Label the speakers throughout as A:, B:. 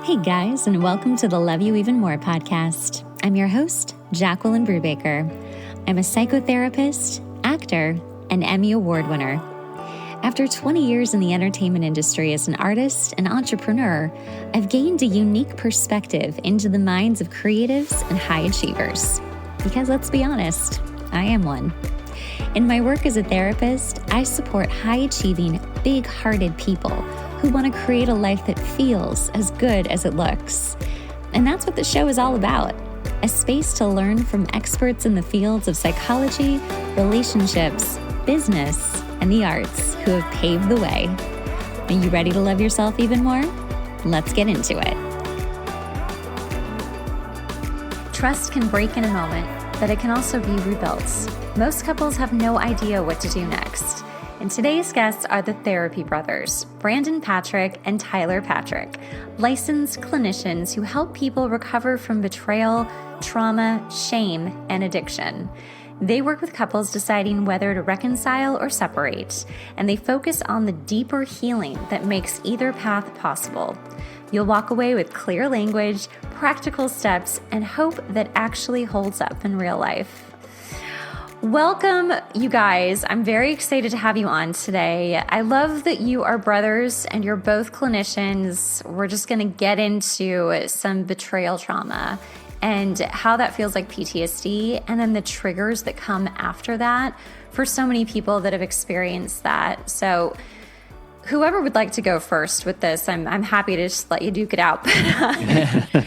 A: Hey guys, and welcome to the Love You Even More podcast. I'm your host, Jacqueline Brubaker. I'm a psychotherapist, actor, and Emmy Award winner. After 20 years in the entertainment industry as an artist and entrepreneur, I've gained a unique perspective into the minds of creatives and high achievers. Because let's be honest, I am one. In my work as a therapist, I support high-achieving, big-hearted people who want to create a life that feels as good as it looks. And that's what the show is all about, a space to learn from experts in the fields of psychology, relationships, business, and the arts who have paved the way. Are you ready to love yourself even more? Let's get into it. Trust can break in a moment, but it can also be rebuilt. Most couples have no idea what to do next. And today's guests are the Therapy Brothers, Brannon Patrick and Tyler Patrick, licensed clinicians who help people recover from betrayal, trauma, shame, and addiction. They work with couples deciding whether to reconcile or separate, and they focus on the deeper healing that makes either path possible. You'll walk away with clear language, practical steps, and hope that actually holds up in real life. Welcome, you guys. I'm very excited to have you on today. I love that you are brothers and you're both clinicians. We're just going to get into some betrayal trauma and how that feels like PTSD, and then the triggers that come after that for so many people that have experienced that. So whoever would like to go first with this, I'm happy to just let you duke it out.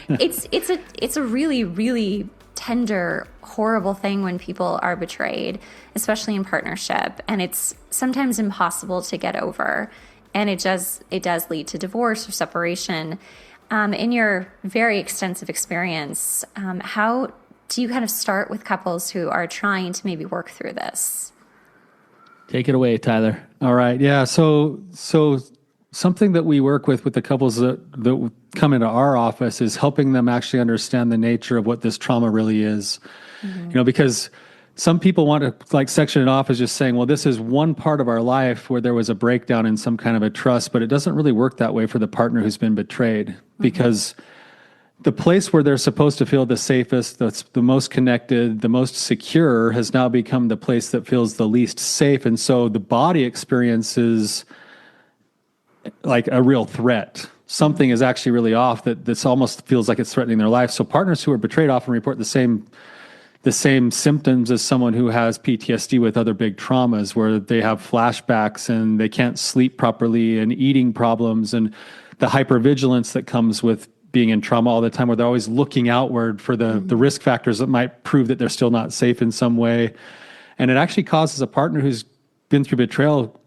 A: It's a really, really tender, horrible thing when people are betrayed, especially in partnership, and it's sometimes impossible to get over, and it does lead to divorce or separation. In your very extensive experience, how do you kind of start with couples who are trying to maybe work through this?
B: Take it away, Tyler.
C: All right. Yeah. So something that we work with the couples that come into our office is helping them actually understand the nature of what this trauma really is. Mm-hmm. Because some people want to section it off as just saying, well, this is one part of our life where there was a breakdown in some kind of a trust, but it doesn't really work that way for the partner who's been betrayed, because the place where they're supposed to feel the safest, that's the most connected, the most secure, has now become the place that feels the least safe. And so the body experiences like a real threat. Something is actually really off, that this almost feels like it's threatening their life. So partners who are betrayed often report the same symptoms as someone who has PTSD with other big traumas, where they have flashbacks and they can't sleep properly, and eating problems, and the hypervigilance that comes with being in trauma all the time, where they're always looking outward for the risk factors that might prove that they're still not safe in some way. And it actually causes a partner who's been through betrayal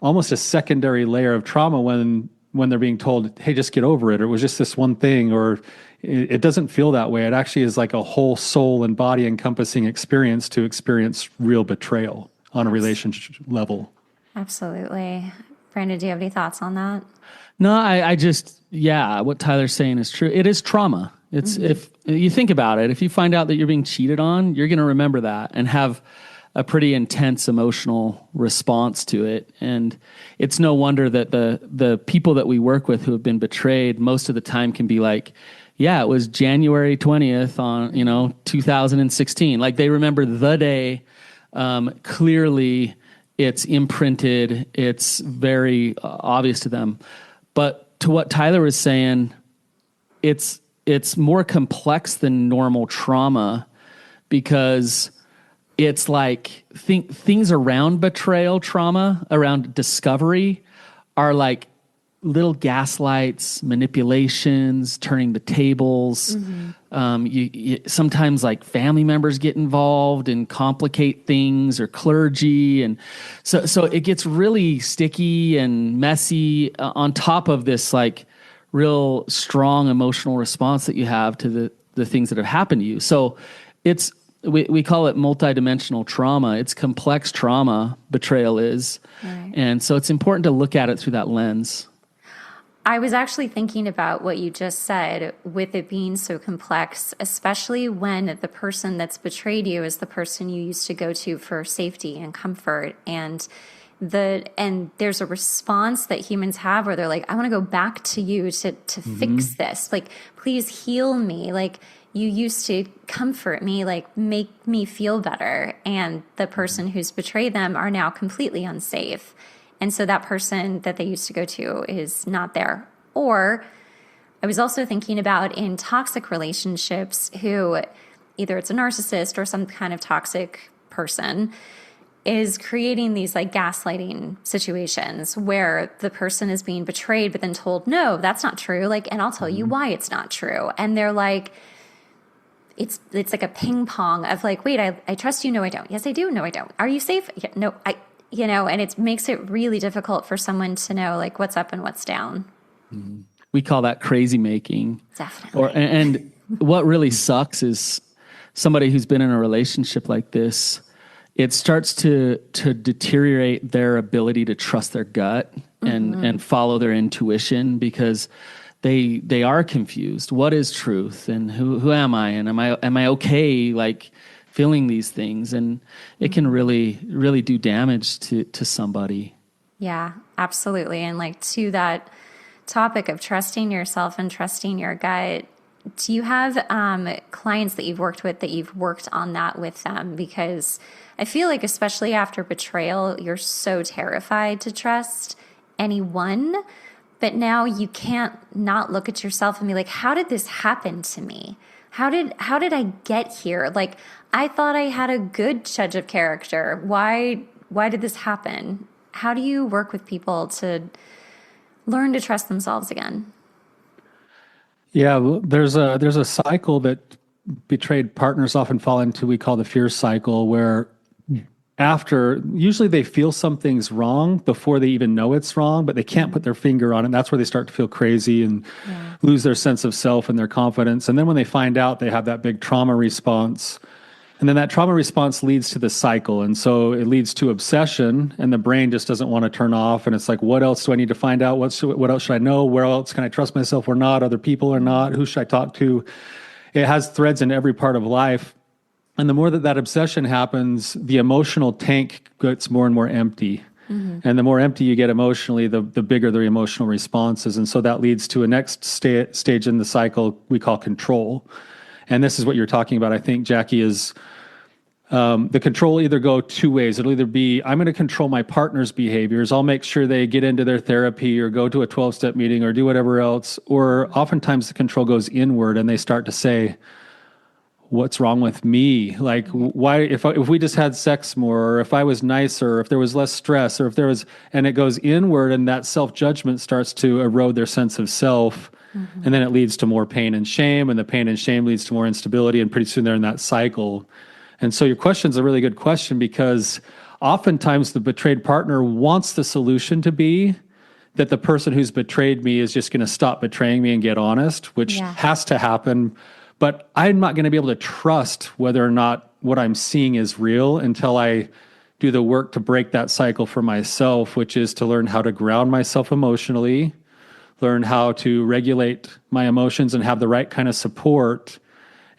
C: almost a secondary layer of trauma when they're being told, hey, just get over it, or it was just this one thing, or it doesn't feel that way. It actually is like a whole soul and body encompassing experience to experience real betrayal on a relationship level.
A: Absolutely. Brandon, do you have any thoughts on that?
B: No, I just, what Tyler's saying is true. It is trauma. It's if you think about it, if you find out that you're being cheated on, you're going to remember that and have a pretty intense emotional response to it. And it's no wonder that the people that we work with who have been betrayed most of the time can be like, yeah, it was January 20th on, 2016. Like, they remember the day. Clearly it's imprinted. It's very obvious to them. But to what Tyler was saying, it's more complex than normal trauma, because it's like things around betrayal trauma, around discovery, are like little gaslights, manipulations, turning the tables. You sometimes like family members get involved and complicate things, or clergy, and so it gets really sticky and messy on top of this like real strong emotional response that you have to the things that have happened to you. So it's we call it multidimensional trauma. It's complex trauma, betrayal is. Right. And so it's important to look at it through that lens.
A: I was actually thinking about what you just said, with it being so complex, especially when the person that's betrayed you is the person you used to go to for safety and comfort. And and there's a response that humans have where they're like, I want to go back to you to fix this. Like, please heal me. Like, you used to comfort me, like make me feel better. And the person who's betrayed them are now completely unsafe. And so that person that they used to go to is not there. Or I was also thinking about in toxic relationships who either it's a narcissist or some kind of toxic person is creating these like gaslighting situations where the person is being betrayed, but then told, no, that's not true. Like, and I'll tell you why it's not true. And they're like, it's like a ping pong of like, wait, I trust you. No, I don't. Yes, I do. No, I don't. Are you safe? Yeah, no, and it makes it really difficult for someone to know like what's up and what's down.
B: We call that crazy making.
A: Definitely.
B: And what really sucks is somebody who's been in a relationship like this, it starts to deteriorate their ability to trust their gut and follow their intuition because they are confused. What is truth and who am I? And am I okay like feeling these things? And it can really, really do damage to somebody.
A: Yeah, absolutely. And like to that topic of trusting yourself and trusting your gut, do you have clients that you've worked with that you've worked on that with them? Because I feel like especially after betrayal, you're so terrified to trust anyone, but now you can't not look at yourself and be like, how did this happen to me? How did I get here? Like, I thought I had a good judge of character. Why did this happen? How do you work with people to learn to trust themselves again?
C: Yeah, well, there's a cycle that betrayed partners often fall into, we call the fear cycle, where after, usually they feel something's wrong before they even know it's wrong, but they can't put their finger on it. That's where they start to feel crazy and lose their sense of self and their confidence. And then when they find out, they have that big trauma response. And then that trauma response leads to the cycle. And so it leads to obsession, and the brain just doesn't want to turn off. And it's like, what else do I need to find out? What else should I know? Where else can I trust myself or not? Other people or not? Who should I talk to? It has threads in every part of life. And the more that obsession happens, the emotional tank gets more and more empty. And the more empty you get emotionally, the bigger the emotional responses. And so that leads to a next stage in the cycle we call control. And this is what you're talking about, I think, Jackie, is the control will either go two ways. It'll either be, I'm going to control my partner's behaviors. I'll make sure they get into their therapy or go to a 12-step meeting or do whatever else. Or oftentimes the control goes inward and they start to say, what's wrong with me? Like, why, if we just had sex more, or if I was nicer, or if there was less stress, or if there was, and it goes inward, and that self-judgment starts to erode their sense of self. And then it leads to more pain and shame, and the pain and shame leads to more instability, and pretty soon they're in that cycle. And so your question's a really good question, because oftentimes the betrayed partner wants the solution to be that the person who's betrayed me is just going to stop betraying me and get honest, which has to happen. But I'm not going to be able to trust whether or not what I'm seeing is real until I do the work to break that cycle for myself, which is to learn how to ground myself emotionally, learn how to regulate my emotions and have the right kind of support,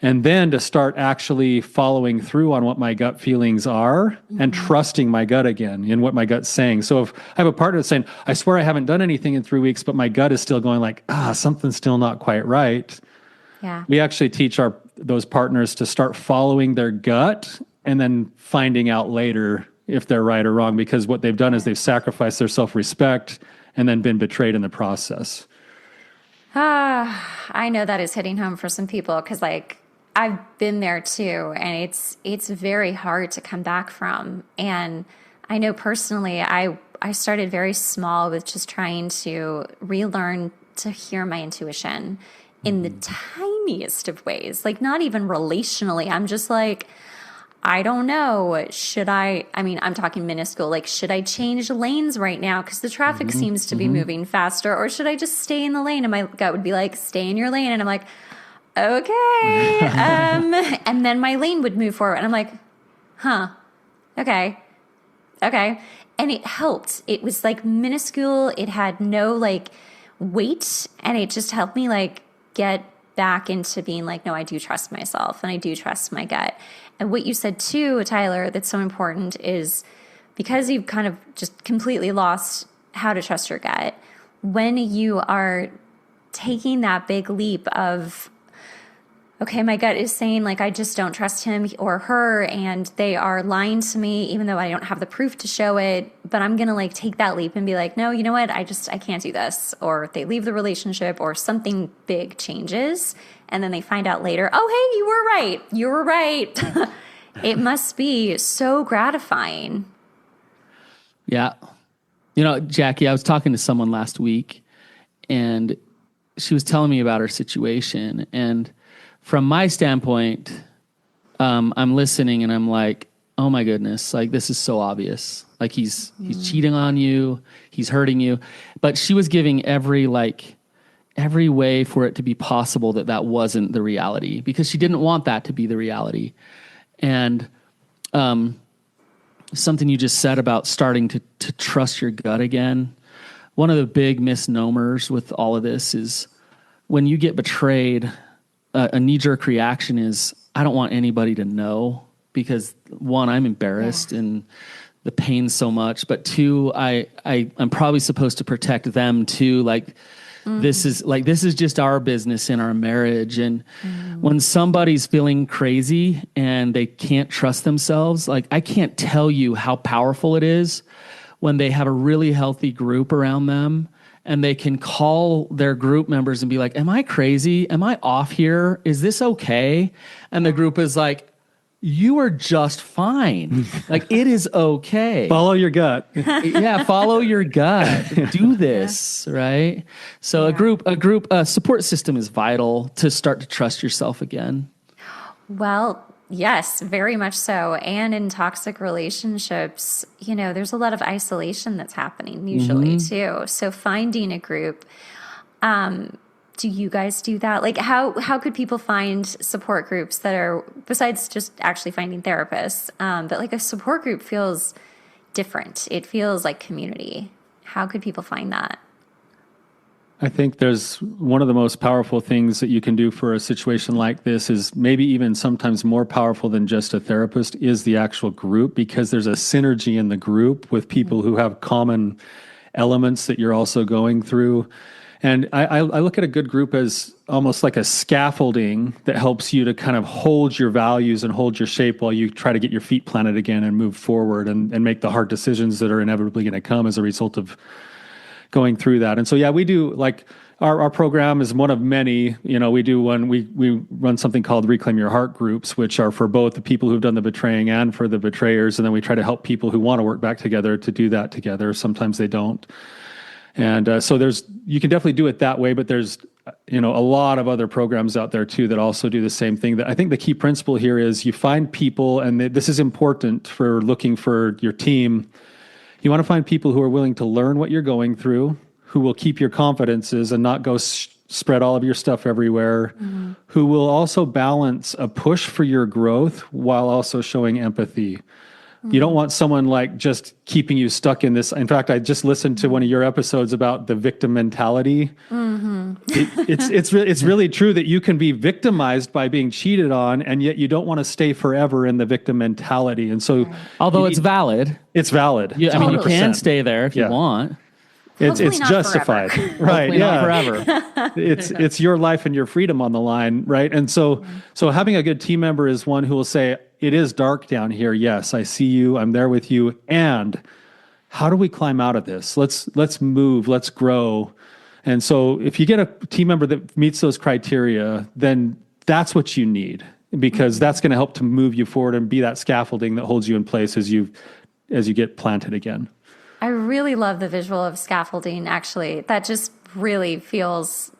C: and then to start actually following through on what my gut feelings are and trusting my gut again in what my gut's saying. So if I have a partner that's saying, I swear I haven't done anything in 3 weeks, but my gut is still going like, something's still not quite right.
A: Yeah.
C: We actually teach those partners to start following their gut and then finding out later if they're right or wrong, because what they've done is they've sacrificed their self-respect and then been betrayed in the process.
A: I know that is hitting home for some people, because like I've been there too, and it's very hard to come back from. And I know personally, I started very small with just trying to relearn to hear my intuition in the tiniest of ways, like not even relationally. I'm just like, I don't know. I'm talking minuscule, like, should I change lanes right now? Because the traffic seems to be moving faster, or should I just stay in the lane? And my gut would be like, stay in your lane. And I'm like, okay. And then my lane would move forward. And I'm like, okay. And it helped. It was like minuscule. It had no like weight, and it just helped me like get back into being like, no, I do trust myself and I do trust my gut. And what you said too, Tyler, that's so important is because you've kind of just completely lost how to trust your gut, when you are taking that big leap of, okay, my gut is saying like, I just don't trust him or her, and they are lying to me, even though I don't have the proof to show it, but I'm going to like take that leap and be like, no, you know what? I can't do this. Or they leave the relationship or something big changes. And then they find out later, oh, hey, you were right. It must be so gratifying.
B: Yeah. You know, Jackie, I was talking to someone last week, and she was telling me about her situation. And from my standpoint, I'm listening and I'm like, oh my goodness, like this is so obvious. Like he's cheating on you, he's hurting you. But she was giving every way for it to be possible that wasn't the reality, because she didn't want that to be the reality. And something you just said about starting to trust your gut again. One of the big misnomers with all of this is when you get betrayed, a knee-jerk reaction is, I don't want anybody to know, because one, I'm embarrassed and the pain so much, but two, I'm probably supposed to protect them too. Like, this is just our business in our marriage. And when somebody's feeling crazy and they can't trust themselves, like I can't tell you how powerful it is when they have a really healthy group around them and they can call their group members and be like, am I crazy? Am I off here? Is this okay? And the group is like, you are just fine. Like, it is okay.
C: Follow your gut.
B: Yeah, follow your gut. Do this, right? So a support system is vital to start to trust yourself again.
A: Well, yes, very much so. And in toxic relationships, you know, there's a lot of isolation that's happening usually too. So finding a group, do you guys do that? Like how could people find support groups that are, besides just actually finding therapists, but like a support group feels different. It feels like community. How could people find that?
C: I think there's one of the most powerful things that you can do for a situation like this is maybe even sometimes more powerful than just a therapist is the actual group, because there's a synergy in the group with people who have common elements that you're also going through. And I look at a good group as almost like a scaffolding that helps you to kind of hold your values and hold your shape while you try to get your feet planted again and move forward and make the hard decisions that are inevitably going to come as a result of going through that. And so, yeah, we do, like, our program is one of many. You know, we run something called Reclaim Your Heart groups, which are for both the people who've done the betraying and for the betrayers. And then we try to help people who want to work back together to do that together. Sometimes they don't. And so you can definitely do it that way, but there's, you know, a lot of other programs out there too that also do the same thing. That I think the key principle here is you find people, and this is important for looking for your team. You want to find people who are willing to learn what you're going through, who will keep your confidences and not go spread all of your stuff everywhere, who will also balance a push for your growth while also showing empathy. You don't want someone like just keeping you stuck in this. In fact, I just listened to one of your episodes about the victim mentality. It's really true that you can be victimized by being cheated on, and yet you don't want to stay forever in the victim mentality. And so,
B: although it's valid,
C: Yeah,
B: I mean, you can stay there if you want.
C: It's justified, right?
B: Hopefully not forever.
C: It's your life and your freedom on the line, right? And so having a good team member is one who will say, it is dark down here. Yes, I see you. I'm there with you. And how do we climb out of this? Let's move. Let's grow. And so if you get a team member that meets those criteria, then that's what you need, because that's going to help to move you forward and be that scaffolding that holds you in place as you get planted again.
A: I really love the visual of scaffolding, actually. That just really feels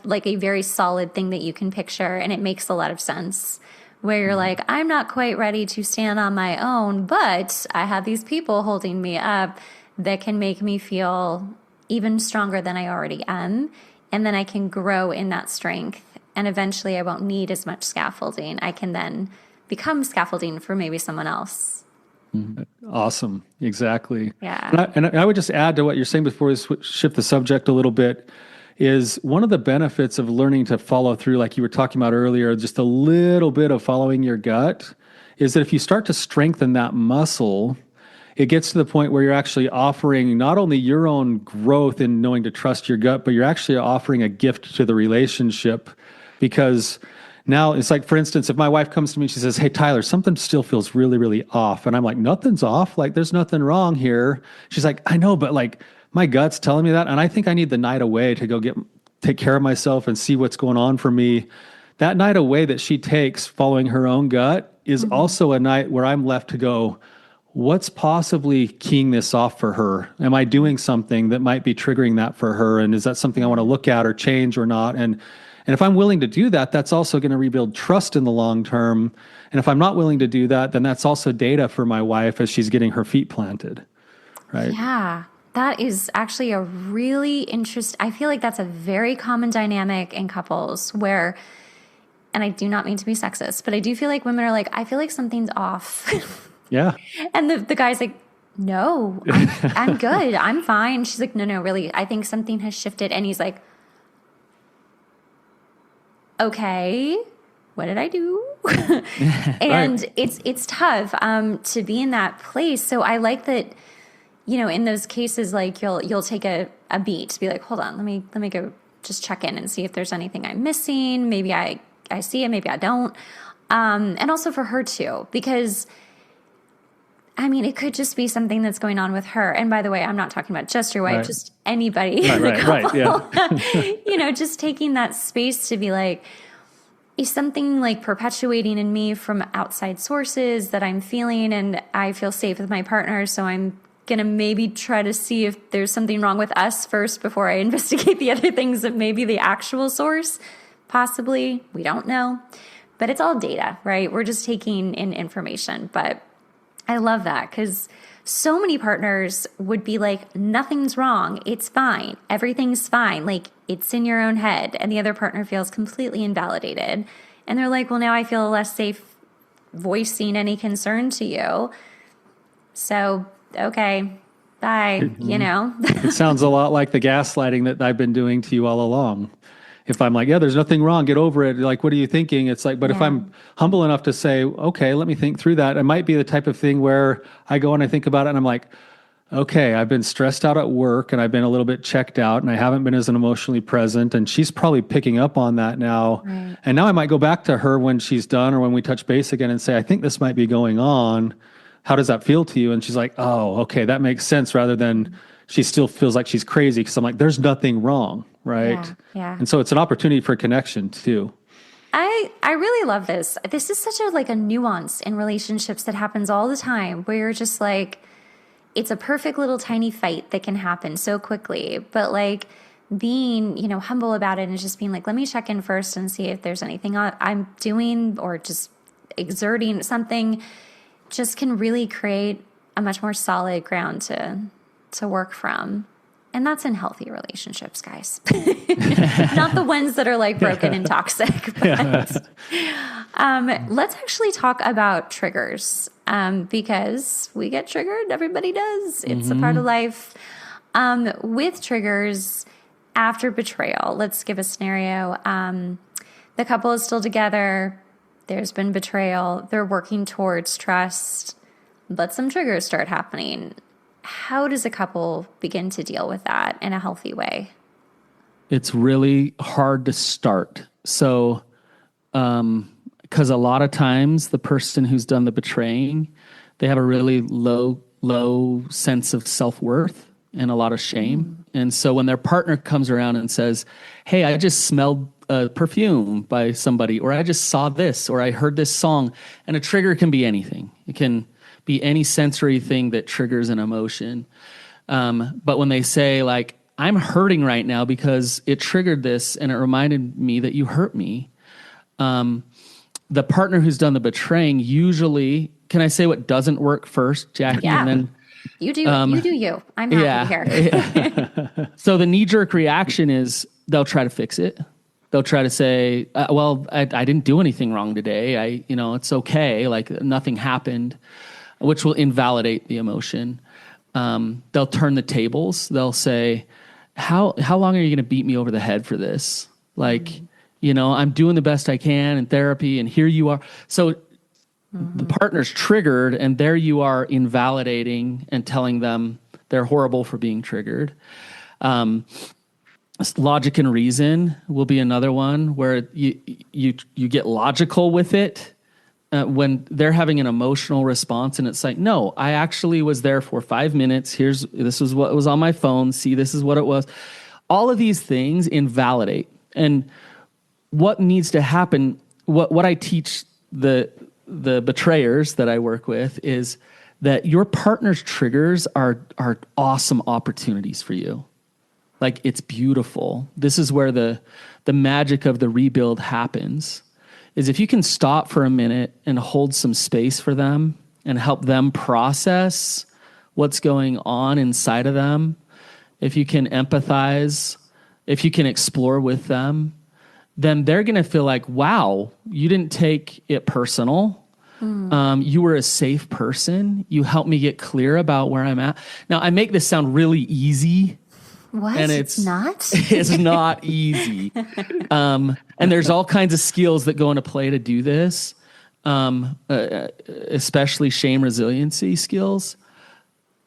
A: like a very solid thing that you can picture, and it makes a lot of sense. Where you're like, I'm not quite ready to stand on my own, but I have these people holding me up that can make me feel even stronger than I already am. And then I can grow in that strength. And eventually I won't need as much scaffolding. I can then become scaffolding for maybe someone else.
C: Awesome. Exactly.
A: Yeah.
C: And I would just add to what you're saying before we shift the subject a little bit, is one of the benefits of learning to follow through, like you were talking about earlier, just a little bit of following your gut, is that if you start to strengthen that muscle, it gets to the point where you're actually offering not only your own growth in knowing to trust your gut, but you're actually offering a gift to the relationship. Because now it's like, for instance, if my wife comes to me and she says, hey, Tyler, something still feels really, really off. And I'm like, nothing's off. Like, there's nothing wrong here. She's like, I know, but like my gut's telling me that. And I think I need the night away to go take care of myself and see what's going on for me. That night away that she takes following her own gut is also a night where I'm left to go, what's possibly keying this off for her? Am I doing something that might be triggering that for her? And is that something I want to look at or change or not? And if I'm willing to do that, that's also going to rebuild trust in the long term. And if I'm not willing to do that, then that's also data for my wife as she's getting her feet planted, right?
A: Yeah, that is actually a really interesting, I feel like that's a very common dynamic in couples where, and I do not mean to be sexist, but I do feel like women are like, I feel like something's off.
C: Yeah.
A: And the guy's like, no, I'm good. I'm fine. She's like, no, really. I think something has shifted. And he's like, okay, what did I do? And right. It's tough to be in that place. So I like that, you know, in those cases, like you'll take a beat to be like, hold on, let me go just check in and see if there's anything I'm missing. Maybe I see it, maybe I don't. And also for her too, because I mean, it could just be something that's going on with her. And by the way, I'm not talking about just your wife, right. Just anybody.
C: Right, yeah.
A: You know, just taking that space to be like, is something like perpetuating in me from outside sources that I'm feeling and I feel safe with my partner. So I'm going to maybe try to see if there's something wrong with us first before I investigate the other things that may be the actual source. Possibly. We don't know. But it's all data, right? We're just taking in information. But I love that because so many partners would be like, nothing's wrong. It's fine. Everything's fine. Like it's in your own head. And the other partner feels completely invalidated. And they're like, well, now I feel less safe voicing any concern to you. So, okay, bye, you know?
C: It sounds a lot like the gaslighting that I've been doing to you all along. If I'm like, yeah, there's nothing wrong, get over it. Like, what are you thinking? It's like, but if I'm humble enough to say, okay, let me think through that. It might be the type of thing where I go and I think about it and I'm like, okay, I've been stressed out at work and I've been a little bit checked out and I haven't been as emotionally present. And she's probably picking up on that now. Right. And now I might go back to her when she's done or when we touch base again and say, I think this might be going on. How does that feel to you? And she's like, oh, okay, that makes sense, rather than she still feels like she's crazy because I'm like, there's nothing wrong. Right.
A: Yeah.
C: And so it's an opportunity for connection too.
A: I really love this. This is such a nuance in relationships that happens all the time where you're just like, it's a perfect little tiny fight that can happen so quickly, but like being, you know, humble about it and just being like, let me check in first and see if there's anything I'm doing or just exerting something just can really create a much more solid ground to work from. And that's in healthy relationships, guys. Not the ones that are like broken and toxic. But, let's actually talk about triggers because we get triggered. Everybody does. It's a part of life. With triggers after betrayal, let's give a scenario. The couple is still together. There's been betrayal. They're working towards trust. But some triggers start happening. How does a couple begin to deal with that in a healthy way?
B: It's really hard to start. So, because a lot of times the person who's done the betraying, they have a really low sense of self-worth and a lot of shame. And so when their partner comes around and says, hey, I just smelled a perfume by somebody, or I just saw this, or I heard this song, and a trigger can be anything. It can be any sensory thing that triggers an emotion. But when they say like, I'm hurting right now because it triggered this and it reminded me that you hurt me. The partner who's done the betraying usually, can I say what doesn't work first, Jackie?
A: Yeah.
B: And then
A: you do you. I'm happy here.
B: So the knee-jerk reaction is they'll try to fix it. They'll try to say, well, I didn't do anything wrong today. It's okay. Like nothing happened, which will invalidate the emotion. They'll turn the tables. They'll say, how long are you going to beat me over the head for this? Like, I'm doing the best I can in therapy and here you are. So The partner's triggered, and there you are invalidating and telling them they're horrible for being triggered. Logic and reason will be another one where you get logical with it when they're having an emotional response, and it's like, no, I actually was there for 5 minutes. This is what was on my phone. See, this is what it was. All of these things invalidate. And what needs to happen, what I teach the betrayers that I work with is that your partner's triggers are awesome opportunities for you. Like, it's beautiful. This is where the magic of the rebuild happens, is if you can stop for a minute and hold some space for them and help them process what's going on inside of them, if you can empathize, if you can explore with them, then they're going to feel like, wow, you didn't take it personal. You were a safe person. You helped me get clear about where I'm at. Now, I make this sound really easy.
A: What?
B: And
A: it's not?
B: It's not easy. And there's all kinds of skills that go into play to do this, especially shame resiliency skills.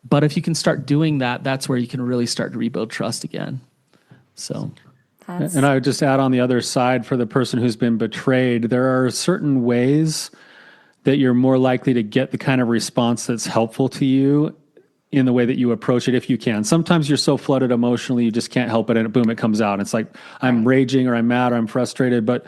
B: But if you can start doing that, that's where you can really start to rebuild trust again. So,
C: and I would just add on the other side, for the person who's been betrayed, there are certain ways that you're more likely to get the kind of response that's helpful to you in the way that you approach it, if you can. Sometimes you're so flooded emotionally, you just can't help it, and boom, it comes out. It's like, I'm raging, or I'm mad, or I'm frustrated. But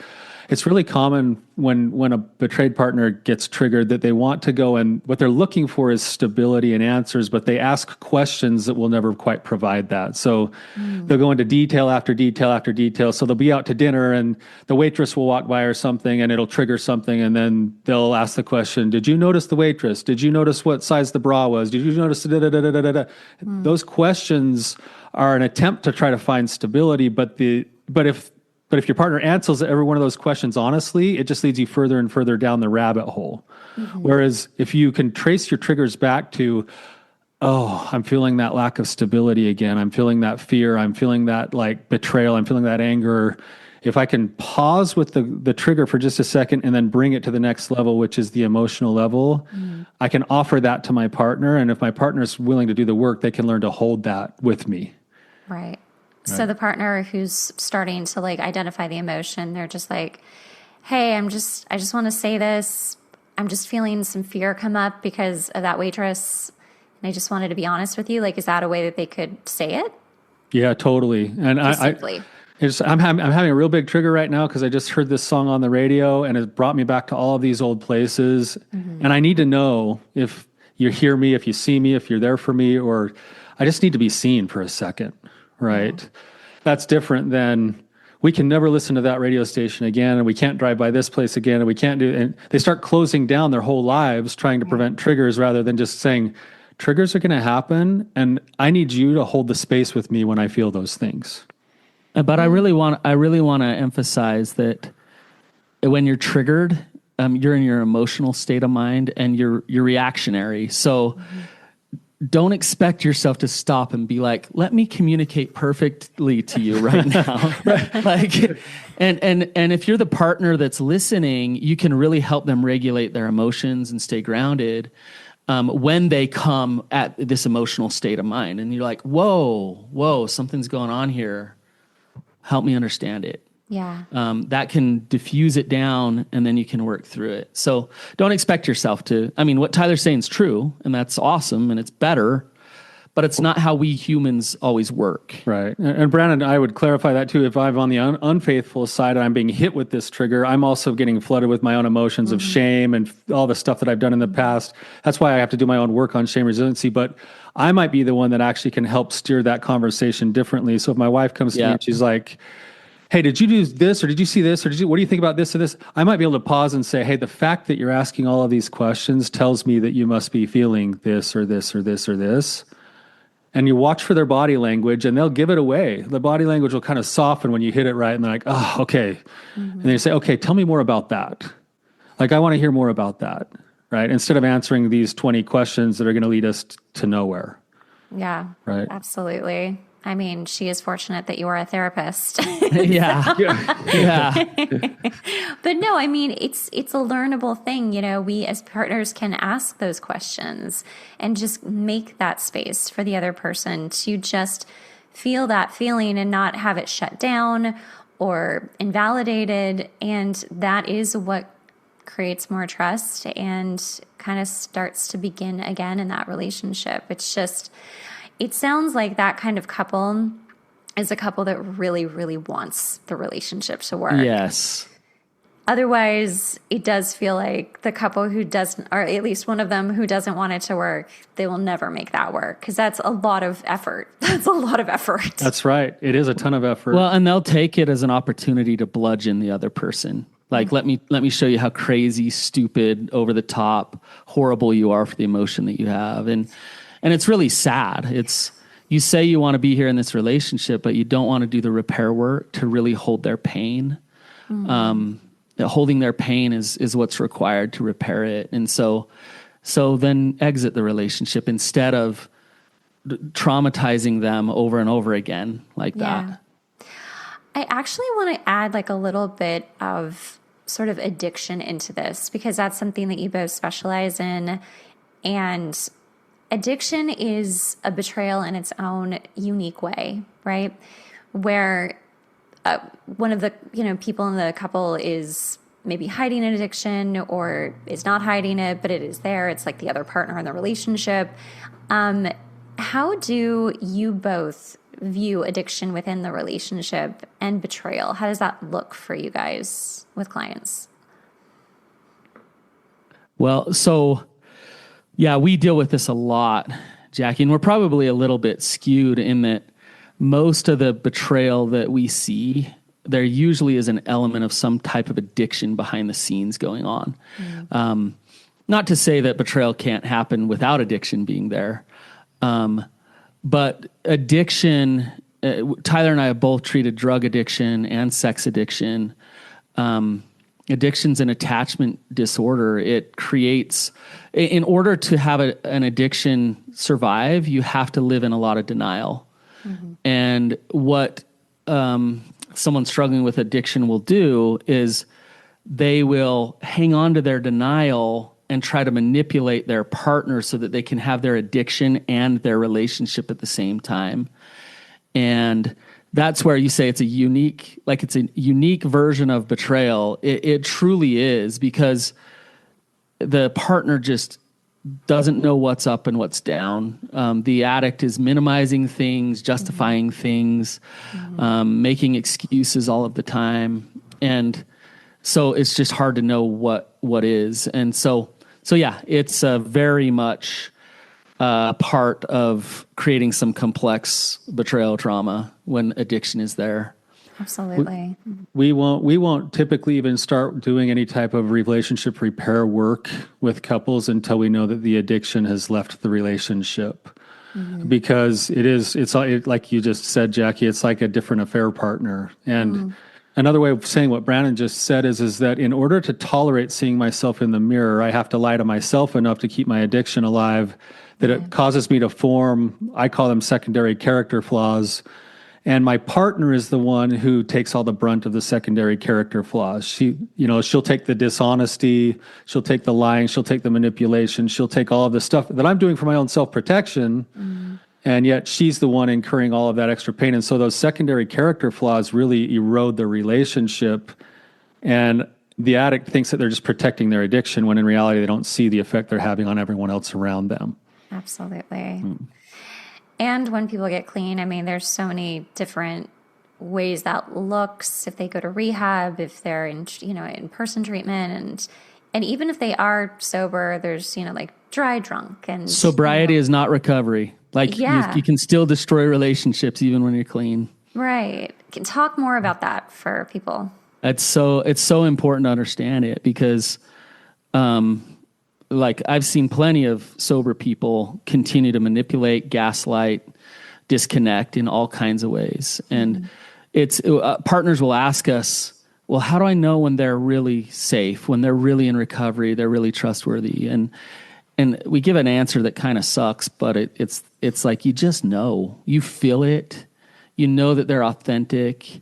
C: it's really common when a betrayed partner gets triggered that they want to go, and what they're looking for is stability and answers, but they ask questions that will never quite provide that. So they'll go into detail after detail after detail. So they'll be out to dinner, and the waitress will walk by or something, and it'll trigger something, and then they'll ask the question, did you notice the waitress? Did you notice what size the bra was? Did you notice da da da da da da? Those questions are an attempt to try to find stability, but if your partner answers every one of those questions honestly, it just leads you further and further down the rabbit hole. Whereas if you can trace your triggers back to, oh, I'm feeling that lack of stability again. I'm feeling that fear. I'm feeling that like betrayal. I'm feeling that anger. If I can pause with the trigger for just a second and then bring it to the next level, which is the emotional level, I can offer that to my partner. And if my partner's willing to do the work, they can learn to hold that with me.
A: Right. So the partner who's starting to like identify the emotion, they're just like, hey, I just want to say this. I'm just feeling some fear come up because of that waitress. And I just wanted to be honest with you. Like, is that a way that they could say it?
C: Yeah, totally. And I'm having a real big trigger right now because I just heard this song on the radio, and it brought me back to all of these old places. And I need to know if you hear me, if you see me, if you're there for me, or I just need to be seen for a second. Right. That's different than, we can never listen to that radio station again, and we can't drive by this place again, and we can't do, and they start closing down their whole lives trying to prevent triggers, rather than just saying, triggers are going to happen, and I need you to hold the space with me when I feel those things.
B: But I really want to emphasize that when you're triggered, you're in your emotional state of mind, and you're reactionary. So don't expect yourself to stop and be like, let me communicate perfectly to you right now. Like, and if you're the partner that's listening, you can really help them regulate their emotions and stay grounded when they come at this emotional state of mind. And you're like, whoa, something's going on here. Help me understand it.
A: Yeah.
B: That can diffuse it down, and then you can work through it. So don't expect yourself to, what Tyler's saying is true, and that's awesome, and it's better, but it's not how we humans always work.
C: Right. And Brannon, I would clarify that too. If I'm on the unfaithful side and I'm being hit with this trigger, I'm also getting flooded with my own emotions of shame and all the stuff that I've done in the past. That's why I have to do my own work on shame resiliency, but I might be the one that actually can help steer that conversation differently. So if my wife comes to me and she's like, hey, did you do this, or did you see this, or what do you think about this or this? I might be able to pause and say, hey, the fact that you're asking all of these questions tells me that you must be feeling this or this or this or this. And you watch for their body language, and they'll give it away. The body language will kind of soften when you hit it right, and they're like, oh, okay. And they say, okay, tell me more about that. Like, I want to hear more about that, right? Instead of answering these 20 questions that are going to lead us to nowhere.
A: Yeah,
C: right.
A: Absolutely. I mean, she is fortunate that you are a therapist.
B: Yeah. Yeah.
A: But no, I mean, it's a learnable thing. You know, we as partners can ask those questions and just make that space for the other person to just feel that feeling and not have it shut down or invalidated. And that is what creates more trust and kind of starts to begin again in that relationship. It's just, it sounds like that kind of couple is a couple that really, really wants the relationship to work.
B: Yes.
A: Otherwise, it does feel like the couple who doesn't, or at least one of them who doesn't want it to work, they will never make that work because that's a lot of effort. That's a lot of effort.
C: That's right. It is a ton of effort.
B: Well, and they'll take it as an opportunity to bludgeon the other person. Like, let me show you how crazy, stupid, over the top, horrible you are for the emotion that you have. And it's really sad. It's, you say you want to be here in this relationship, but you don't want to do the repair work to really hold their pain. Holding their pain is what's required to repair it. And so then exit the relationship instead of traumatizing them over and over again like that.
A: I actually want to add like a little bit of sort of addiction into this because that's something that you both specialize in. And addiction is a betrayal in its own unique way, right? Where one of the people in the couple is maybe hiding an addiction or is not hiding it, but it is there. It's like the other partner in the relationship. How do you both view addiction within the relationship and betrayal? How does that look for you guys with clients?
B: Well, so yeah, we deal with this a lot, Jackie, and we're probably a little bit skewed in that most of the betrayal that we see, there usually is an element of some type of addiction behind the scenes going on. Not to say that betrayal can't happen without addiction being there. But addiction, Tyler and I have both treated drug addiction and sex addiction. Addiction's an attachment disorder. It creates, in order to have an addiction survive, you have to live in a lot of denial. And what someone struggling with addiction will do is they will hang on to their denial and try to manipulate their partner so that they can have their addiction and their relationship at the same time. And that's where you say it's a unique version of betrayal. It truly is, because the partner just doesn't know what's up and what's down. The addict is minimizing things, justifying things, making excuses all of the time. And so it's just hard to know what is. And so yeah, it's very much part of creating some complex betrayal trauma when addiction is there.
A: Absolutely.
C: We won't typically even start doing any type of relationship repair work with couples until we know that the addiction has left the relationship. Because it's like you just said, Jackie, it's like a different affair partner. And another way of saying what Brannon just said is that in order to tolerate seeing myself in the mirror, I have to lie to myself enough to keep my addiction alive, that it causes me to form, I call them secondary character flaws. And my partner is the one who takes all the brunt of the secondary character flaws. She'll take the dishonesty, she'll take the lying, she'll take the manipulation, she'll take all of the stuff that I'm doing for my own self-protection. And yet she's the one incurring all of that extra pain. And so those secondary character flaws really erode the relationship. And the addict thinks that they're just protecting their addiction, when in reality they don't see the effect they're having on everyone else around them.
A: Absolutely. And when people get clean, I mean, there's so many different ways that looks. If they go to rehab, if they're in, in-person treatment, and even if they are sober, there's, like dry drunk and
B: sobriety is not recovery. Like you can still destroy relationships even when you're clean.
A: Right. Can talk more about that for people.
B: It's so important to understand it, because, like I've seen plenty of sober people continue to manipulate, gaslight, disconnect in all kinds of ways. And it's partners will ask us, well, how do I know when they're really safe, when they're really in recovery, they're really trustworthy? And we give an answer that kind of sucks, but it's like, you just know, you feel it. You know that they're authentic,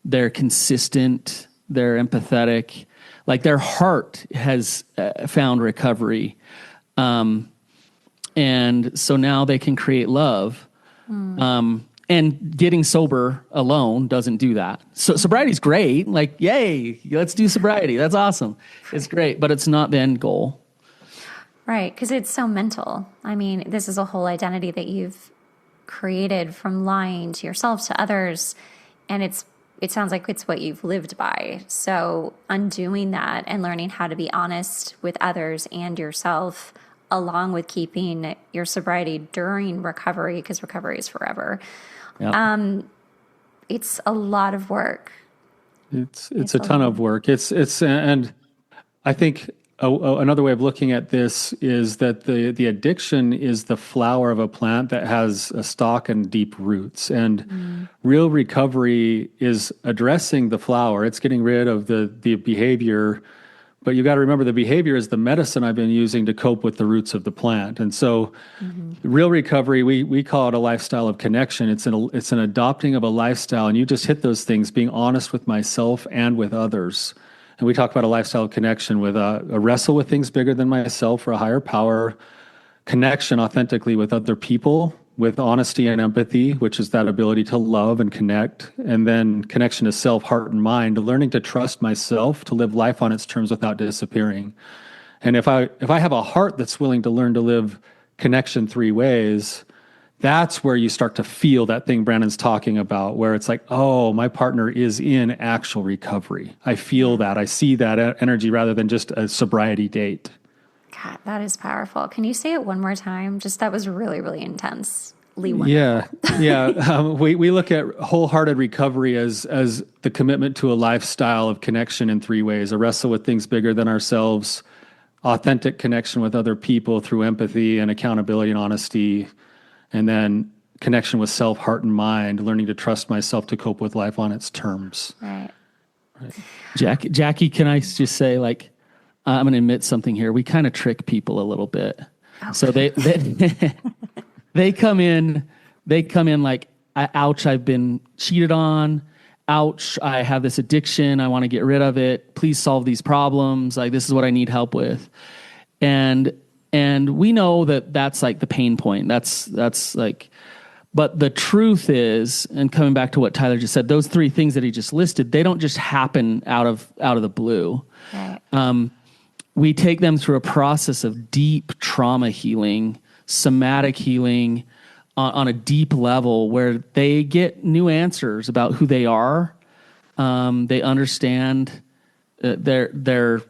B: they're consistent, they're empathetic. Like their heart has found recovery. And so now they can create love. And getting sober alone doesn't do that. So sobriety's great. Like, yay, let's do sobriety. That's awesome. It's great, but it's not the end goal.
A: Right, because it's so mental. I mean, this is a whole identity that you've created from lying to yourself, to others, and it sounds like it's what you've lived by. So undoing that and learning how to be honest with others and yourself, along with keeping your sobriety during recovery, because recovery is forever. Yep. It's a lot of work.
C: It's a ton of work. And I think another way of looking at this is that the addiction is the flower of a plant that has a stalk and deep roots. And real recovery is addressing the flower. It's getting rid of the behavior. But you got to remember, the behavior is the medicine I've been using to cope with the roots of the plant. And so real recovery, we call it a lifestyle of connection. It's an adopting of a lifestyle. And you just hit those things, being honest with myself and with others. And we talk about a lifestyle of connection with a wrestle with things bigger than myself or a higher power, connection authentically with other people, with honesty and empathy, which is that ability to love and connect, and then connection to self, heart, and mind, learning to trust myself, to live life on its terms without disappearing. And if I have a heart that's willing to learn to live connection three ways, that's where you start to feel that thing Brannon's talking about, where it's like, oh, my partner is in actual recovery. I feel that. I see that energy rather than just a sobriety date.
A: God, that is powerful. Can you say it one more time? Just that was really, really intense.
C: Yeah. We look at wholehearted recovery as the commitment to a lifestyle of connection in three ways: a wrestle with things bigger than ourselves, authentic connection with other people through empathy and accountability and honesty, and then connection with self, heart, and mind, learning to trust myself to cope with life on its terms.
A: Right.
B: Jackie, can I just say, like, I'm going to admit something here. We kind of trick people a little bit. Okay. So they come in like, ouch, I've been cheated on. Ouch, I have this addiction. I want to get rid of it. Please solve these problems. Like, this is what I need help with. And we know that that's like the pain point. That's like, but the truth is, and coming back to what Tyler just said, those three things that he just listed, they don't just happen out of the blue. Right. We take them through a process of deep trauma healing, somatic healing on a deep level, where they get new answers about who they are. They understand they're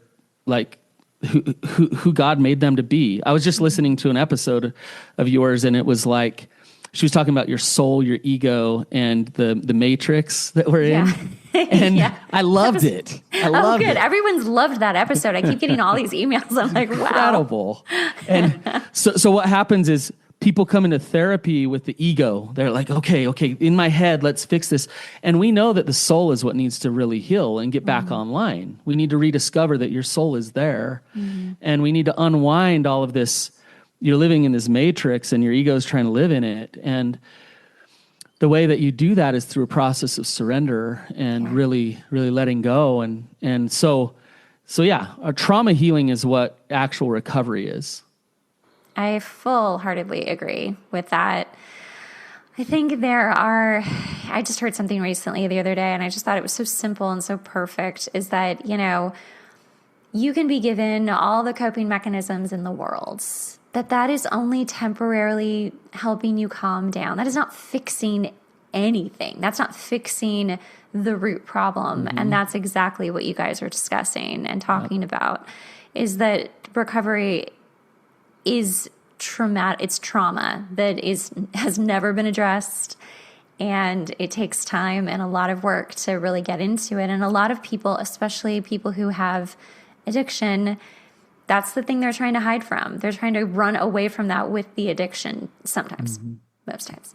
B: like who God made them to be. I was just listening to an episode of yours, and it was like, she was talking about your soul, your ego, and the matrix that we're in. And I loved it. I loved it.
A: Everyone's loved that episode. I keep getting all these emails. I'm like, wow.
B: Incredible. And so what happens is people come into therapy with the ego. They're like, okay, in my head, let's fix this. And we know that the soul is what needs to really heal and get back online. We need to rediscover that your soul is there. And we need to unwind all of this. You're living in this matrix and your ego is trying to live in it. And the way that you do that is through a process of surrender and really, really letting go. And so our trauma healing is what actual recovery is.
A: I full-heartedly agree with that. I think I just heard something recently the other day, and I just thought it was so simple and so perfect, is that, you can be given all the coping mechanisms in the world, that is only temporarily helping you calm down. That is not fixing anything. That's not fixing the root problem. And that's exactly what you guys are discussing and talking about, is that recovery is traumatic. It's trauma that has never been addressed. And it takes time and a lot of work to really get into it. And a lot of people, especially people who have addiction, that's the thing they're trying to hide from. They're trying to run away from that with the addiction sometimes, most times.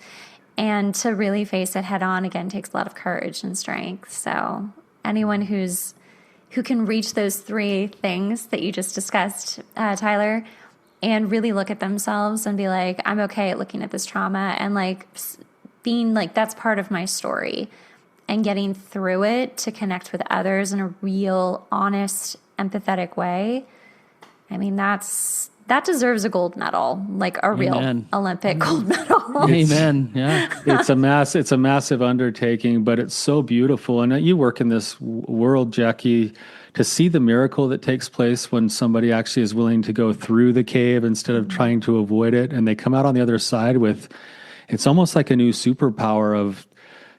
A: And to really face it head on, again, takes a lot of courage and strength. So anyone who can reach those three things that you just discussed, Tyler, and really look at themselves and be like, I'm okay at looking at this trauma, and like being like, that's part of my story, and getting through it to connect with others in a real, honest, empathetic way. I mean, that deserves a gold medal, like a real Olympic gold medal.
B: Amen. Yeah.
C: It's a massive undertaking, but it's so beautiful. And you work in this world, Jackie, to see the miracle that takes place when somebody actually is willing to go through the cave instead of trying to avoid it. And they come out on the other side with, it's almost like a new superpower of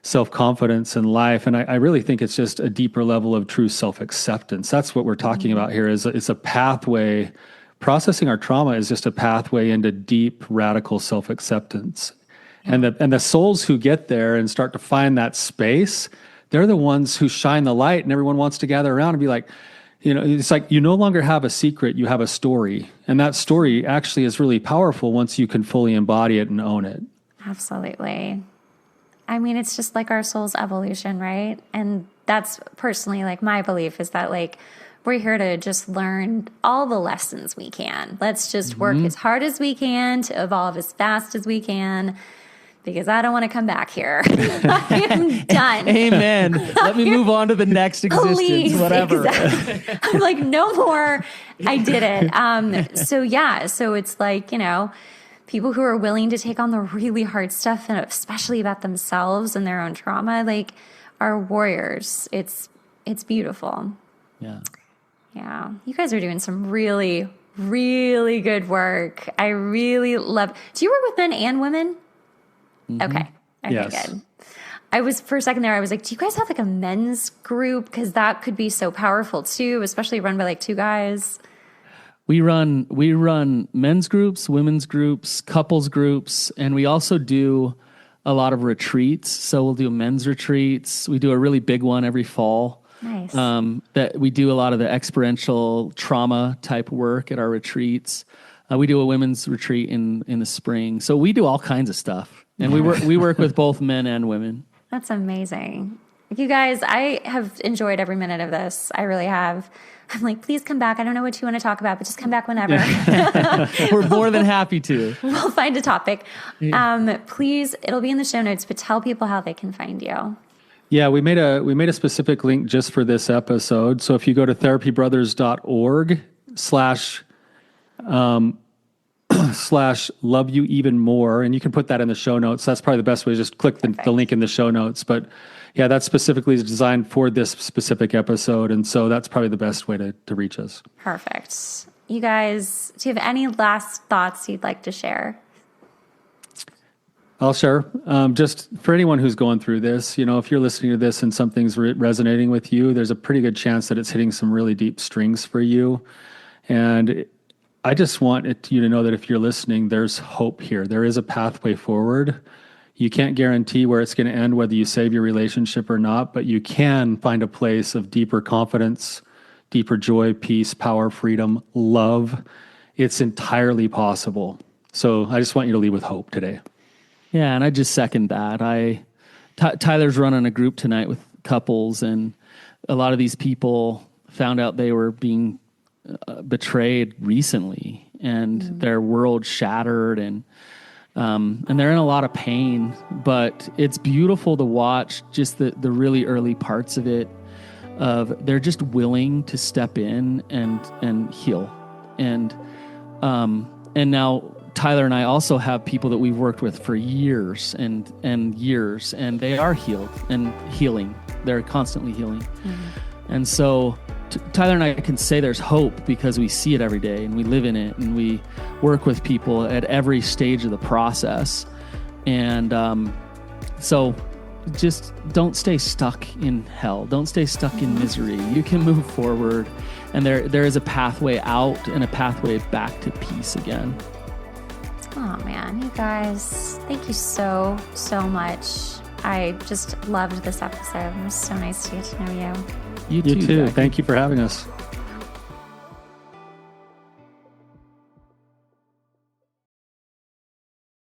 C: self-confidence in life. And I really think it's just a deeper level of true self-acceptance. That's what we're talking about here. It's a pathway. Processing our trauma is just a pathway into deep, radical self-acceptance. And the souls who get there and start to find that space, they're the ones who shine the light, and everyone wants to gather around and be like, it's like you no longer have a secret, you have a story. And that story actually is really powerful once you can fully embody it and own it.
A: Absolutely. I mean, it's just like our soul's evolution, right? And that's personally like my belief is that like, we're here to just learn all the lessons we can. Let's just work as hard as we can to evolve as fast as we can, because I don't want to come back here. I am done.
B: Amen. Let me move on to the next existence,
A: Please,
B: whatever.
A: Exactly. I'm like, no more. I did it. So it's like, people who are willing to take on the really hard stuff, and especially about themselves and their own trauma, like, are warriors. It's beautiful.
B: Yeah.
A: Yeah, you guys are doing some really, really good work. I really love. Do you work with men and women? Mm-hmm. Okay,
C: yes.
A: Good. I was for a second there. I was like, do you guys have like a men's group? Because that could be so powerful too, especially run by like two guys.
B: We run men's groups, women's groups, couples groups, and we also do a lot of retreats. So we'll do men's retreats. We do a really big one every fall.
A: Nice.
B: That we do a lot of the experiential trauma type work at our retreats. We do a women's retreat in the spring. So we do all kinds of stuff, and we work with both men and women. That's
A: amazing. You guys, I have enjoyed every minute of this. I really have. I'm like, please come back. I don't know what you want to talk about, but just come back whenever.
B: We're more than happy to.
A: We'll find a topic. Please, it'll be in the show notes, but tell people how they can find you.
C: Yeah, we made a specific link just for this episode. So if you go to therapybrothers.org /love you even more, and you can put that in the show notes. That's probably the best way. Just click the link in the show notes. But yeah, that specifically is designed for this specific episode. And so that's probably the best way to reach us.
A: Perfect. You guys, do you have any last thoughts you'd like to share?
C: I'll share. Just for anyone who's going through this, if you're listening to this and something's resonating with you, there's a pretty good chance that it's hitting some really deep strings for you. And I just want you to know that if you're listening, there's hope here. There is a pathway forward. You can't guarantee where it's going to end, whether you save your relationship or not, but you can find a place of deeper confidence, deeper joy, peace, power, freedom, love. It's entirely possible. So I just want you to leave with hope today.
B: Yeah, and I just second that. Tyler's running a group tonight with couples, and a lot of these people found out they were being betrayed recently, and their world shattered, and they're in a lot of pain. But it's beautiful to watch just the really early parts of it. They're just willing to step in and heal, and now Tyler and I also have people that we've worked with for years and years, and they are healed and healing. They're constantly healing. Mm-hmm. And so Tyler and I can say there's hope because we see it every day and we live in it, and we work with people at every stage of the process. And so just don't stay stuck in hell. Don't stay stuck in misery. You can move forward, and there is a pathway out and a pathway back to peace again.
A: Oh man, you guys, thank you so much. I just loved this episode. It was so nice to get to know you.
B: You too.
C: Thank you for having us.